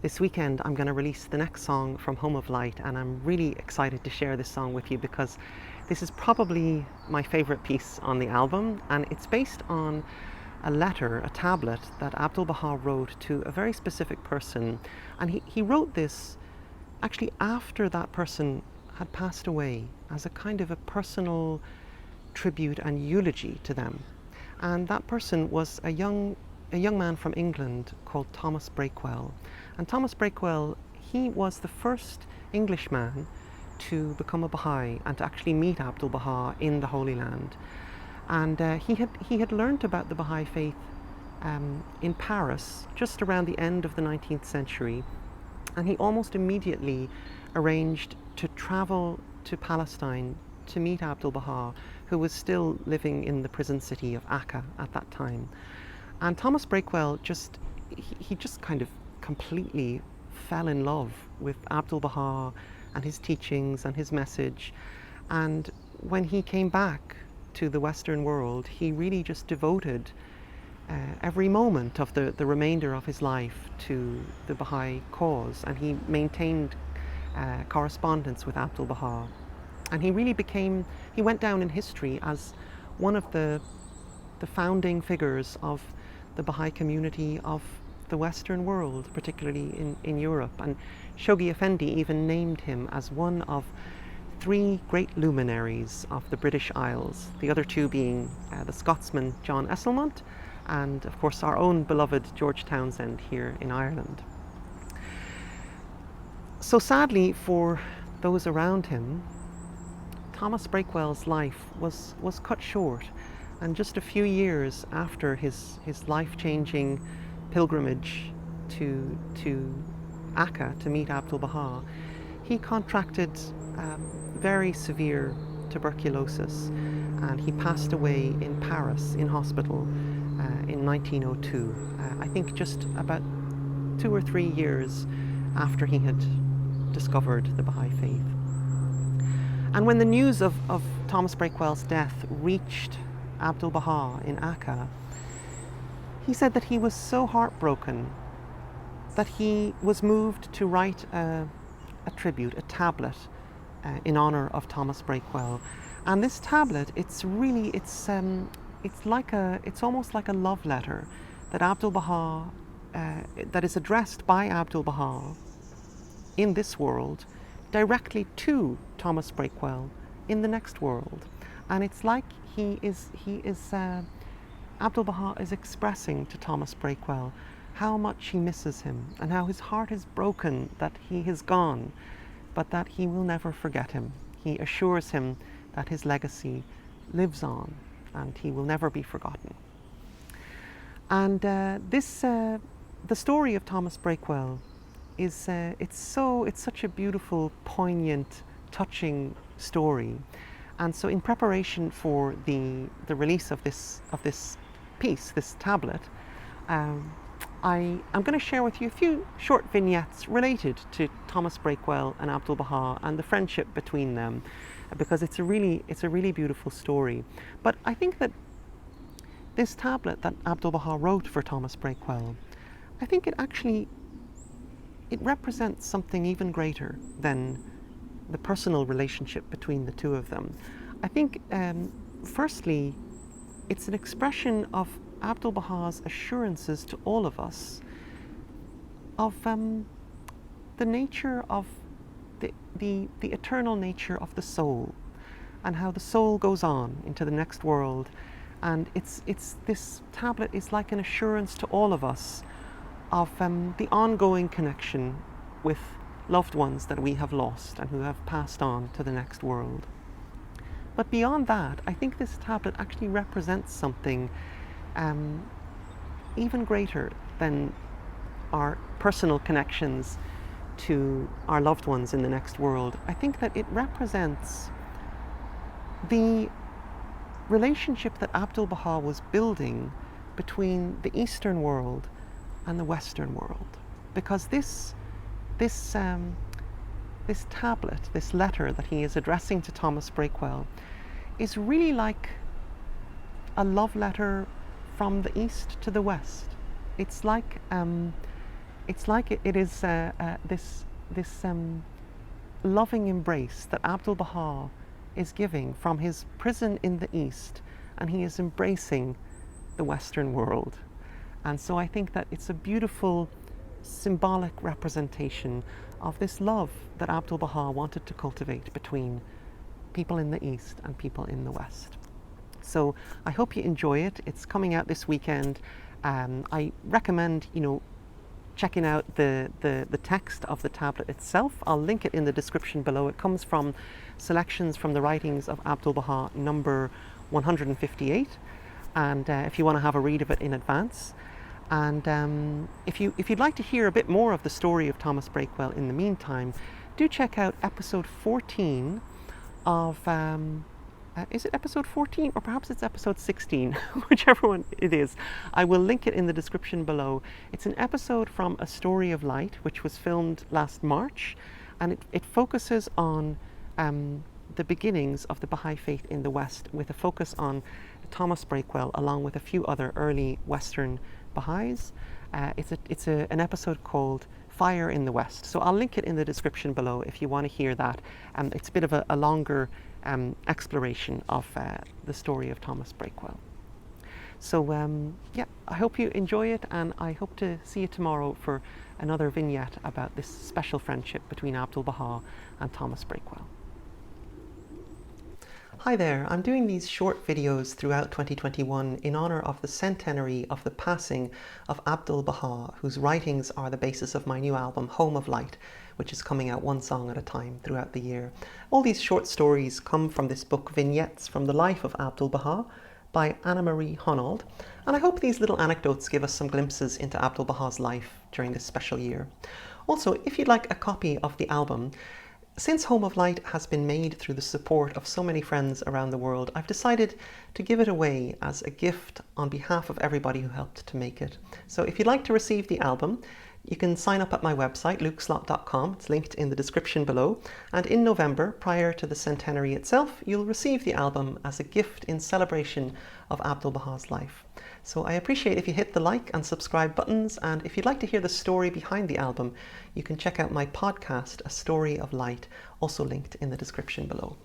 This weekend I'm going to release the next song from Home of Light, and I'm really excited to share this song with you because this is probably my favorite piece on the album, and it's based on a letter, a tablet that Abdu'l-Bahá wrote to a very specific person. And he wrote this actually after that person had passed away, as a kind of a personal tribute and eulogy to them. And that person was a young man from England called Thomas Breakwell. And Thomas Breakwell, he was the first Englishman to become a Baha'i and to actually meet Abdu'l-Bahá in the Holy Land. And he had learned about the Baha'i faith in Paris just around the end of the 19th century, and he almost immediately arranged to travel to Palestine to meet Abdu'l-Bahá, who was still living in the prison city of Akka at that time. And Thomas Breakwell he just kind of completely fell in love with Abdu'l-Bahá and his teachings and his message. And when he came back to the Western world, he really just devoted every moment of the remainder of his life to the Baha'i cause, and he maintained correspondence with Abdu'l-Bahá. And he went down in history as one of the founding figures of the Baha'i community of the Western world, particularly in Europe. And Shoghi Effendi even named him as one of 3 great luminaries of the British Isles, the other 2 being the Scotsman John Esselmont and, of course, our own beloved George Townsend here in Ireland. So sadly for those around him, Thomas Breakwell's life was cut short, and just a few years after his life-changing pilgrimage to Akka to meet Abdu'l-Bahá, he contracted very severe tuberculosis, and he passed away in Paris in hospital in 1902. I think just about 2 or 3 years after he had discovered the Baha'i faith. And when the news of Thomas Breakwell's death reached Abdu'l-Bahá in Akka, he said that he was so heartbroken that he was moved to write a tribute, a tablet in honor of Thomas Breakwell. And this tablet, it's almost like a love letter that Abdu'l-Bahá, that is addressed by Abdu'l-Bahá in this world directly to Thomas Breakwell in the next world. And it's like Abdu'l-Bahá is expressing to Thomas Breakwell how much he misses him and how his heart is broken that he has gone, but that he will never forget him. He assures him that his legacy lives on and he will never be forgotten. And the story of Thomas Breakwell is it's such a beautiful, poignant, touching story. And so in preparation for the release of this piece, this tablet, I'm going to share with you a few short vignettes related to Thomas Breakwell and Abdu'l-Bahá and the friendship between them, because it's a really beautiful story. But I think that this tablet that Abdu'l-Bahá wrote for Thomas Breakwell, I think it represents something even greater than the personal relationship between the two of them. I think, firstly, it's an expression of Abdu'l-Bahā's assurances to all of us of the nature of the eternal nature of the soul, and how the soul goes on into the next world. And this tablet is like an assurance to all of us of the ongoing connection with loved ones that we have lost and who have passed on to the next world. But beyond that, I think this tablet actually represents something even greater than our personal connections to our loved ones in the next world. I think that it represents the relationship that Abdu'l-Bahá was building between the Eastern world and the Western world. Because this tablet, this letter that he is addressing to Thomas Breakwell, is really like a love letter from the East to the West. It's like it's like it is this loving embrace that Abdu'l-Bahá is giving from his prison in the East, and he is embracing the Western world. And so I think that it's a beautiful symbolic representation of this love that Abdu'l-Bahá wanted to cultivate between people in the East and people in the West. So I hope you enjoy it. It's coming out this weekend. I recommend, checking out the text of the tablet itself. I'll link it in the description below. It comes from selections from the writings of Abdu'l-Bahá, number 158. And if you want to have a read of it in advance. And if you'd like to hear a bit more of the story of Thomas Breakwell in the meantime, do check out episode 14 of, is it episode 14 or perhaps it's episode 16, whichever one it is. I will link it in the description below. It's an episode from A Story of Light, which was filmed last March, and it focuses on the beginnings of the Baha'i faith in the West, with a focus on Thomas Breakwell along with a few other early Western Baha'is. It's an episode called Fire in the West. So I'll link it in the description below if you want to hear that. It's a bit of a longer exploration of the story of Thomas Breakwell. So yeah, I hope you enjoy it, and I hope to see you tomorrow for another vignette about this special friendship between Abdu'l-Bahá and Thomas Breakwell. Hi there, I'm doing these short videos throughout 2021 in honor of the centenary of the passing of Abdu'l-Bahá, whose writings are the basis of my new album, Home of Light, which is coming out one song at a time throughout the year. All these short stories come from this book, Vignettes from the Life of Abdu'l-Bahá, by Annamarie Honnold, and I hope these little anecdotes give us some glimpses into Abdu'l-Bahā's life during this special year. Also, if you'd like a copy of the album, since Home of Light has been made through the support of so many friends around the world, I've decided to give it away as a gift on behalf of everybody who helped to make it. So if you'd like to receive the album, you can sign up at my website, lukeslott.com. It's linked in the description below. And in November, prior to the centenary itself, you'll receive the album as a gift in celebration of Abdu'l-Bahā's life. So I appreciate if you hit the like and subscribe buttons, and if you'd like to hear the story behind the album, you can check out my podcast, A Story of Light, also linked in the description below.